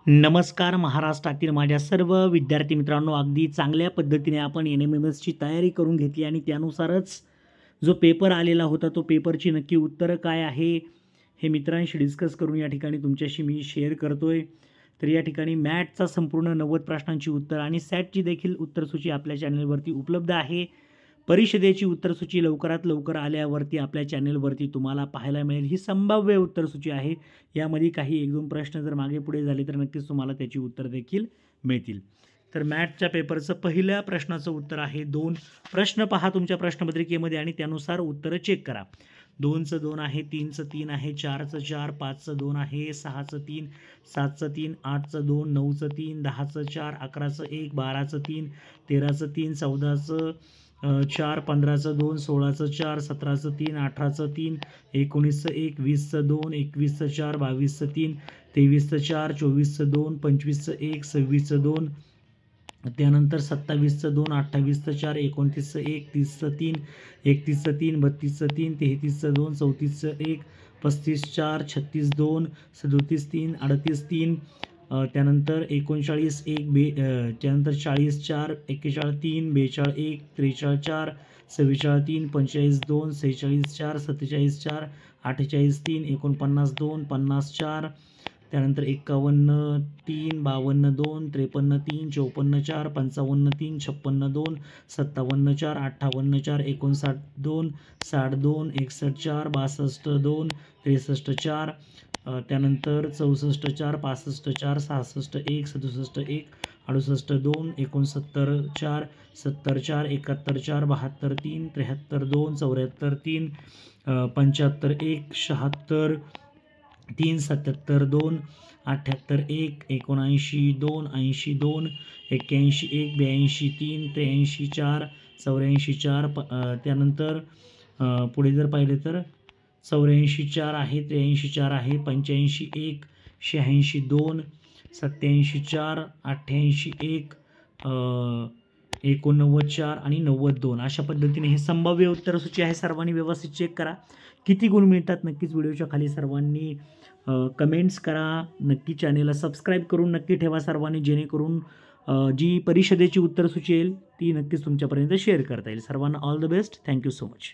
नमस्कार. महाराष्ट्रातील माझ्या सर्व विद्यार्थी मित्रांनो, अगदी चांगल्या पद्धतीने आपण NMMSची तयारी करून घेतली आणि त्यानुसारच जो पेपर आलेला होता तो पेपरची नक्की उत्तरं काय आहे हे मित्रांशी डिस्कस करून या ठिकाणी तुमच्याशी मी शेअर करतोय. तर या ठिकाणी मॅथचा संपूर्ण 90 प्रश्नांची उत्तर आणि सॅटची देखील उत्तरसूची आपल्या चॅनलवरती उपलब्ध आहे. परिषदेची उत्तरसूची लवकरात लवकर आल्यावरती आपल्या चॅनलवरती तुम्हाला पाहायला मिळेल. ही संभाव्य उत्तरसूची आहे. यामध्ये काही 1-2 प्रश्न जर मागे पुढे झाले तर नक्कीच तुम्हाला त्याची उत्तर देखील मिळतील. तर मॅथच्या पेपरचं पहिल्या प्रश्नाचं उत्तर आहे 2. प्रश्न पहा तुमच्या प्रश्नपत्रिकेमध्ये आणि त्यानुसार उत्तरं चेक करा. 2चं 2 आहे, 3चं 3 आहे, 4चं 4, 5चं 2 आहे, 6चं 3, 7चं 3, 8चं 2, 9चं 3, 10चं 4, 11चं 1, 12चं 3, 13चं 3, 14चं 4, 15चं 2, 16चं 4, 17चं 3, 18चं 3, 19चं 1, 20चं 2, 21चं 4, 22चं 3, 23चं 4, 24चं 2, 25चं 1, 26चं 2, त्यानंतर 27चं 2, 28चं 4, 29चं 1, 30चं 3, 31चं 3, 32चं 3, 33चं 2, 34चं 1, 35 4, 36 2, 37 3, 38 3, त्यानंतर 39 1, त्यानंतर 40 4, 41 3, 42 1, 43 4, 44 3, 45 2, 46 4, 47 4, 48 3, 49 2, 50 4, त्यानंतर 51 3, 52 2, 53 3, 54 4, 55 3, 56 2, 57 4, 58 4, 59 2, 60 2, 61 4, 62 2, 63 4, त्यानंतर 64 4, 65 4, 66 1, 67 1, 68 2, 69 4, 70 4, 71 4, 72 3, 73 2, 74 3, 75 1, 76 3, 77 2, 78 1, 79 2, 80 2, 81 1, 82 3, 83 4, 84 4, त्यानंतर पुढे जर पाहिले तर 84 4 आहे, 83 4 आहे, 85 1, 86 2, 87 4, 88 1, 89 4 आणि 90 2 अशा पद्धतीने हे संभाव्य उत्तरसूची आहे. सर्वांनी व्यवस्थित चेक करा. किती गुण मिळतात नक्कीच व्हिडिओच्या खाली सर्वांनी कमेंट्स करा. नक्की चॅनेलला सबस्क्राईब करून नक्की ठेवा सर्वांनी, जेणेकरून जी परिषदेची उत्तरसूची येईल ती नक्कीच तुमच्यापर्यंत शेअर करता येईल. सर्वांना all the best. Thank you so much.